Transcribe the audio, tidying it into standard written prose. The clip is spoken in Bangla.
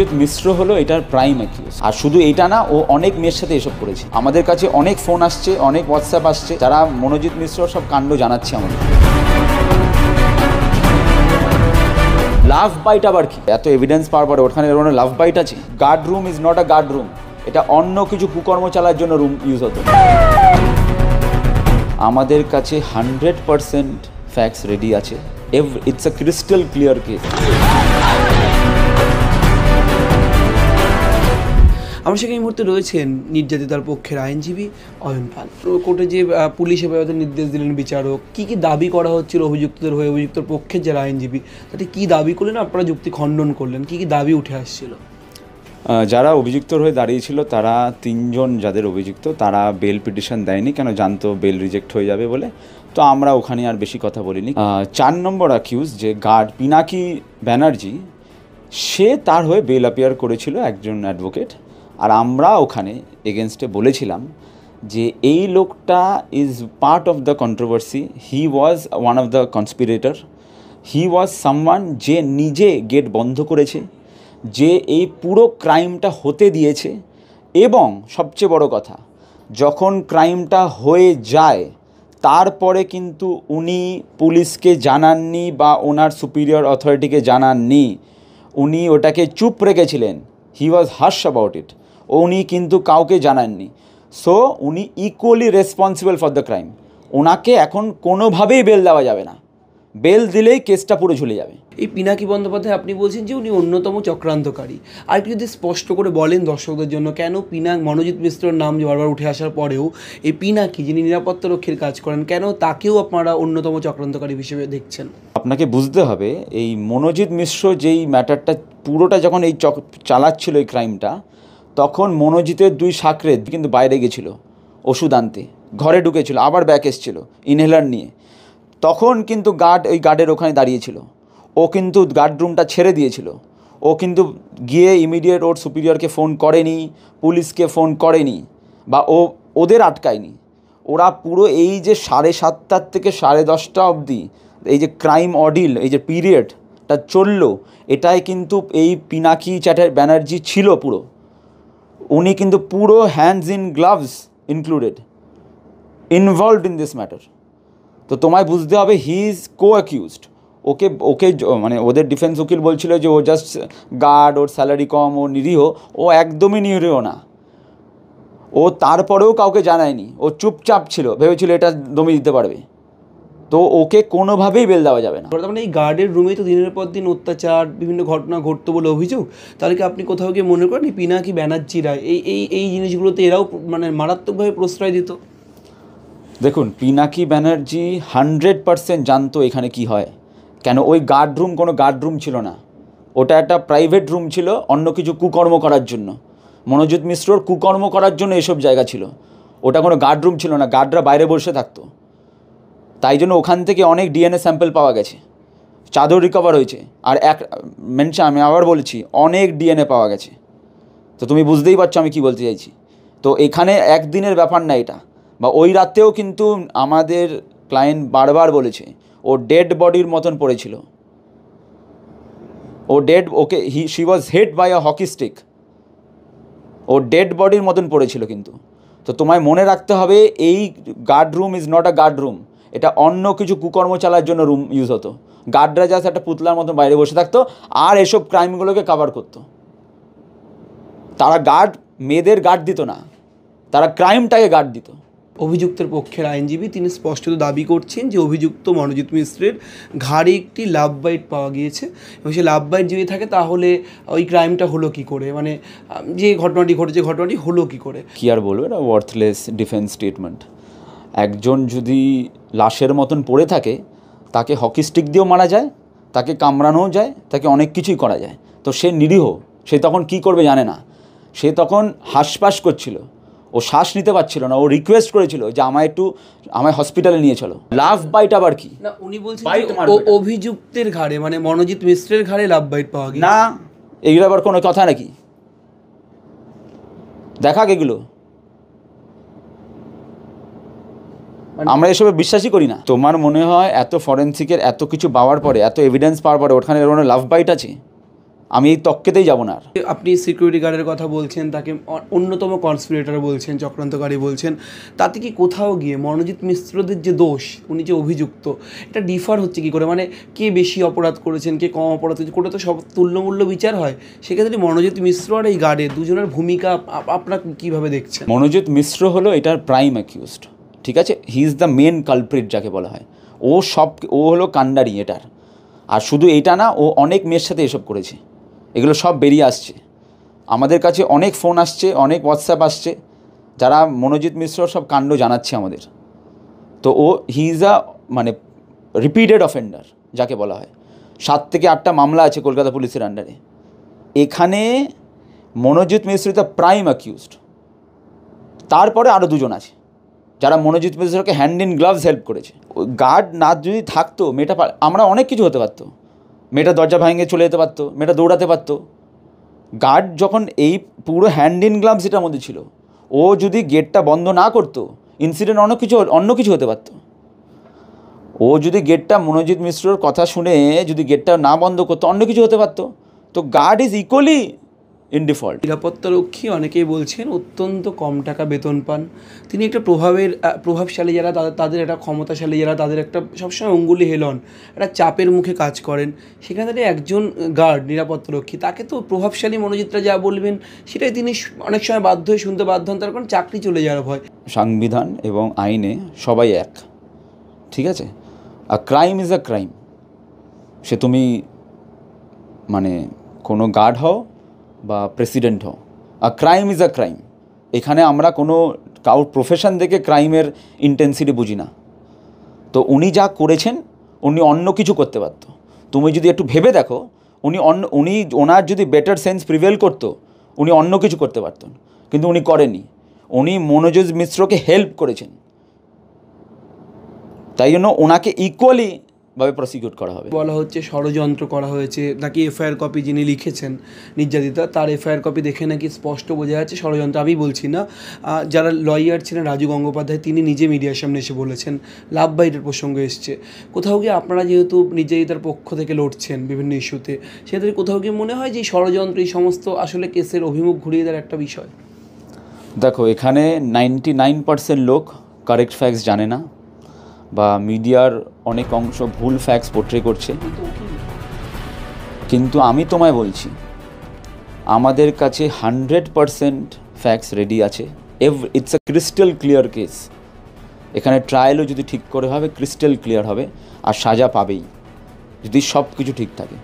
মনোজিৎ মিশ্র হলো এটার প্রাইম অ্যাকিউজ। আর শুধু এটা না, ও অনেক মেয়ের সাথে এসব করেছে। আমাদের কাছে অনেক ফোন আসছে, অনেক হোয়াটসঅ্যাপ আসছে, যারা মনোজিৎ মিশ্র সব কাণ্ড জানাচ্ছে আমাদের। লাভ বাইট আবার কি? এত এভিডেন্স পাওয়ার পরে ওখানে লাভ বাইট আছে? Guard room is not a guard room, এটা অন্য কিছু কুকর্ম চালার জন্য রুম ইউজ হতো। আমাদের কাছে 100% ফ্যাক্টস রেডি আছে। It's a crystal clear case. আমার সেখানে এই মুহূর্তে রয়েছেন নির্যাতিতার পক্ষের আইনজীবী অয়ন পাল। কোর্টে যে পুলিশ হেফাজতের নির্দেশ দিলেন বিচারক, কি কি দাবি করা হচ্ছিল অভিযুক্তদের হয়ে, অভিযুক্তর পক্ষের যারা আইনজীবী তাতে কি দাবি করলেন, আপনারা যুক্তি খণ্ডন করলেন, কি কি দাবি উঠে আসছিল? যারা অভিযুক্তর হয়ে দাঁড়িয়েছিল তারা 3 জন যাদের অভিযুক্ত, তারা বেল পিটিশন দেয়নি, কেন জানতো বেল রিজেক্ট হয়ে যাবে বলে। তো আমরা ওখানে আর বেশি কথা বলিনি। 4 নম্বর অ্যাকিউজ যে গার্ড পিনাকি ব্যানার্জি, সে তার হয়ে বেল অ্যাপিয়ার করেছিল একজন অ্যাডভোকেট। আর আমরা ওখানে এগেনস্টে বলেছিলাম যে এই লোকটা is part of the controversy, he was one of the conspirator, he was someone যে নিজে গেট বন্ধ করেছে, যে এই পুরো ক্রাইমটা হতে দিয়েছে। এবং সবচেয়ে বড় কথা, যখন ক্রাইমটা হয়ে যায় তারপরে কিন্তু উনি পুলিশকে জানাননি বা ওনার সুপিরিয়র অথরিটিকে জানাননি, উনি ওটাকে চুপ রেখেছিলেন। হি ওয়াজ হাশ অ্যাবাউট ইট, উনি কিন্তু কাউকে জানাননি। সো উনি equally responsible for the crime. ওনাকে এখন কোনোভাবেই বেল দেওয়া যাবে না, বেল দিলেই কেসটা পুরো ঝুলে যাবে। এই পিনাকি বন্দ্যোপাধ্যায় আপনি বলছেন যে উনি অন্যতম চক্রান্তকারী। আর একটু যদি স্পষ্ট করে বলেন দর্শকদের জন্য, কেন মনোজিৎ মিশ্রর নাম বারবার উঠে আসার পরেও এই পিনাকি, যিনি নিরাপত্তা রক্ষীর কাজ করেন, কেন তাকেও আপনারা অন্যতম চক্রান্তকারী হিসেবে দেখছেন? আপনাকে বুঝতে হবে, এই মনোজিৎ মিশ্র যেই ম্যাটারটা পুরোটা যখন এই চালাচ্ছিল এই ক্রাইমটা, তখন মনোজিতের 2 সাকরেদ কিন্তু বাইরে গেছিল ওষুধ আনতে, ঘরে ঢুকেছিল, আবার ব্যাক এসেছিল ইনহেলার নিয়ে। তখন কিন্তু ওই গার্ডের ওখানে দাঁড়িয়েছিল, ও কিন্তু গার্ড রুমটা ছেড়ে দিয়েছিল। ও কিন্তু গিয়ে ইমিডিয়েট ওর সুপিরিয়রকে ফোন করেনি, পুলিশকে ফোন করেনি, বা ওদের আটকায়নি। ওরা পুরো এই যে 7:30 থেকে 10:30 অবধি এই যে ক্রাইম অডিল, এই যে পিরিয়ডটা চললো, এটাই কিন্তু এই পিনাকি ব্যানার্জি ছিল পুরো। উনি কিন্তু পুরো hands in gloves included involved in this matter. তো তোমায় বুঝতে হবে হি ইজ কো অ্যাকিউজড। ওকে মানে ওদের ডিফেন্স উকিল বলছিল যে ও জাস্ট গার্ড, ওর স্যালারি কম, ও নিরীহ। ও একদমই নিরীহ না। ও তারপরেও কাউকে জানায়নি, ও চুপচাপ ছিল, ভেবেছিল এটা দমিয়ে দিতে পারবে। তো ওকে কোনোভাবেই বেল দেওয়া যাবে না। মানে এই গার্ডের রুমেই তো দিনের পর দিন অত্যাচার, বিভিন্ন ঘটনা ঘটতো বলে অভিযোগ। তাহলে কি আপনি কোথাও গিয়ে মনে করেন এই পিনাকি ব্যানার্জিরা এই জিনিসগুলোতে এরাও মানে মারাত্মকভাবে প্রশ্রয় দিত? দেখুন, পিনাকি ব্যানার্জি 100% জানতো এখানে কি হয়। কেন, ওই গার্ড রুম কোনো গার্ড রুম ছিল না, ওটা একটা প্রাইভেট রুম ছিল অন্য কিছু কুকর্ম করার জন্য। মনোজিৎ মিশ্রর কুকর্ম করার জন্য এসব জায়গা ছিল, ওটা কোনো গার্ড রুম ছিল না। গার্ডরা বাইরে বসে থাকতো, তাই জন্য ওখান থেকে অনেক ডিএনএ স্যাম্পল পাওয়া গেছে, চাদর রিকভার হয়েছে। আর আমি আবার বলছি, অনেক ডিএনএ পাওয়া গেছে। তো তুমি বুঝতেই পারছো আমি কি বলতে চাইছি। তো এখানে একদিনের ব্যাপার না এটা। বা ওই রাতেও কিন্তু আমাদের ক্লায়েন্ট বারবার বলেছে ও ডেড বডির মতন পড়েছিল, she was hit by a hockey stick, ও ডেড বডির মতন পড়েছিল কিন্তু। তো তোমায় মনে রাখতে হবে, এই guard room is not a guard room, এটা অন্য কিছু কুকর্ম চালার জন্য রুম ইউজ হতো। গার্ডরা জাস্ট একটা পুতলার মতন বাইরে বসে থাকতো আর এসব ক্রাইমগুলোকে কভার করতো। তারা মেয়েদের গার্ড দিত না, তারা ক্রাইমটাকে গার্ড দিত। অভিযুক্তের পক্ষের আইনজীবী তিনি স্পষ্টত দাবি করছেন যে অভিযুক্ত মনোজিৎ মিশ্রের ঘাড়ে একটি লাভ বাইট পাওয়া গিয়েছে, এবং সেই লাভ বাইট যদি থাকে তাহলে ওই ক্রাইমটা হলো কি করে, মানে যে ঘটনাটি ঘটেছে ঘটনাটি হলো কি করে। কি আর বলবো, এটা ওয়ার্থলেস ডিফেন্স স্টেটমেন্ট। একজন যদি লাশের মতন পড়ে থাকে, তাকে হকি স্টিক দিয়েও মারা যায়, তাকে কামড়ানোও যায়, তাকে অনেক কিছুই করা যায়। তো সে নিরীহ, সে তখন কি করবে জানে না। সে তখন হাঁসফাঁস করছিল, ও শ্বাস নিতে পারছিল না, ও রিকোয়েস্ট করেছিল যে আমায় হসপিটালে নিয়ে চলো। লাভ বাইট আবার কি? না, উনি বলছেন অভিযুক্তের ঘাড়ে, মানে মনোজিৎ মিশ্রের ঘাড়ে লাভ বাইট পাওয়া গেছে। না, এগুলো আবার কোনো কথা নাকি? দেখা এগুলো, আমরা এসবে বিশ্বাসই করি না। তোমার মনে হয় এত ফরেন্সিকের এত কিছু পাওয়ার পরে, এত এভিডেন্স পাওয়ার পরে ওখানে লাভ বাইট আছে? আমি এই তক্কেতেই যাব না আর। আপনি সিকিউরিটি গার্ডের কথা বলছেন, তাকে অন্যতম কনস্পিরেটর বলছেন, চক্রান্তকারী বলছেন, তাতে কি কোথাও গিয়ে মনোজিৎ মিশ্রদের যে দোষ, উনি যে অভিযুক্ত, এটা ডিফার হচ্ছে কি করে? মানে কে বেশি অপরাধ করেছেন, কে কম অপরাধ করেছেন, কোটা তো সব তুল্যমূল্য বিচার হয়। সেক্ষেত্রে মনোজিৎ মিশ্র আর এই গার্ডের দুজনের ভূমিকা আপনারা কীভাবে দেখছেন? মনোজিৎ মিশ্র হলো এটার প্রাইম অ্যাকিউজড, ঠিক আছে? He is the main culprit যাকে বলা হয়। ও হলো কাণ্ডারি এটার। আর শুধু এটা না, ও অনেক মেয়ের সাথে এসব করেছে, এগুলো সব বেরিয়ে আসছে। আমাদের কাছে অনেক ফোন আসছে, অনেক হোয়াটসঅ্যাপ আসছে, যারা মনোজিৎ মিশ্রর সব কাণ্ড জানাচ্ছে আমাদের। তো হি ইজ আ মানে রিপিটেড অফেন্ডার যাকে বলা হয়। 7 থেকে 8টা মামলা আছে কলকাতা পুলিশের আন্ডারে। এখানে Monojit Mishra the prime accused. তারপরে আরও 2জন আছে যারা মনোজিৎ মিশ্রকে হ্যান্ড ইন গ্লাভস হেল্প করেছে। গার্ড না যদি থাকতো, মেয়েটা আমরা অনেক কিছু হতে পারতো। মেয়েটা দরজা ভাঙে চলে যেতে পারতো, মেয়েটা দৌড়াতে পারতো। গার্ড যখন এই পুরো হ্যান্ড ইন গ্লাভস এটার মধ্যে ছিল, ও যদি গেটটা বন্ধ না করতো, ইনসিডেন্ট অন্য কিছু হতে পারতো। ও যদি গেটটা মনোজিৎ মিশ্রর কথা শুনে যদি গেটটা না বন্ধ করতো, অন্য কিছু হতে পারতো। তো guard is equally in default. নিরাপত্তারক্ষী অনেকেই বলছেন অত্যন্ত কম টাকা বেতন পান। তিনি একটা প্রভাবশালী যারা, তাদের একটা ক্ষমতাশালী যারা, তাদের একটা সবসময় অঙ্গুলি হেলন, একটা চাপের মুখে কাজ করেন। সেখানে দাঁড়িয়ে একজন গার্ড, নিরাপত্তারক্ষী, তাকে তো প্রভাবশালী মনোজিৎরা যা বলবেন সেটাই তিনি অনেক সময় বাধ্য হয়ে শুনতে বাধ্য হন, তার কারণ চাকরি চলে যাওয়ার ভয়। সংবিধান এবং আইনে সবাই এক, ঠিক আছে? A crime is a crime. সে তুমি মানে কোনো গার্ড হও বা প্রেসিডেন্ট হও, a crime is a crime. এখানে আমরা কোনো কাউর প্রফেশন দেখে ক্রাইমের ইন্টেন্সিটি বুঝি না। তো উনি যা করেছেন, উনি অন্য কিছু করতে পারতো। তুমি যদি একটু ভেবে দেখো, ওনার যদি বেটার সেন্স প্রিভেল করতো, উনি অন্য কিছু করতে পারতেন, কিন্তু উনি করেনি। উনি মনোজিৎ মিশ্রকে হেল্প করেছেন, তাই জন্য ওনাকে ইকুয়ালি ভাবে প্রসিকিউট করা হবে। বলা হচ্ছে ষড়যন্ত্র করা হয়েছে, নাকি এফআইআর কপি যিনি লিখেছেন নির্যাতিতা, তার এফআইআর কপি দেখে নাকি স্পষ্ট বোঝা যাচ্ছে ষড়যন্ত্র। আমি বলছি না, যারা লয়ার ছিলেন রাজু গঙ্গোপাধ্যায়, তিনি নিজে মিডিয়ার সামনে এসে বলেছেন, লাভ বাইটের প্রসঙ্গ এসছে। কোথাও গিয়ে আপনারা যেহেতু নির্যাতিতার পক্ষ থেকে লড়ছেন বিভিন্ন ইস্যুতে, সেক্ষেত্রে কোথাও গিয়ে মনে হয় যে এই ষড়যন্ত্র, এই সমস্ত আসলে কেসের অভিমুখ ঘুরিয়ে দেওয়ার একটা বিষয়? দেখো, এখানে 99% লোক কারেক্ট ফ্যাক্টস জানে না, বা মিডিয়ার অনেক অংশ ভুল ফ্যাক্টস পোট্রে করছে। কিন্তু আমি তোমায় বলছি, আমাদের কাছে 100% ফ্যাক্টস রেডি আছে। It's a crystal clear case. এখানে ট্রায়ালও যদি ঠিক করে হবে, ক্রিস্টাল ক্লিয়ার হবে, আর সাজা পাবেই যদি সব কিছু ঠিক থাকে।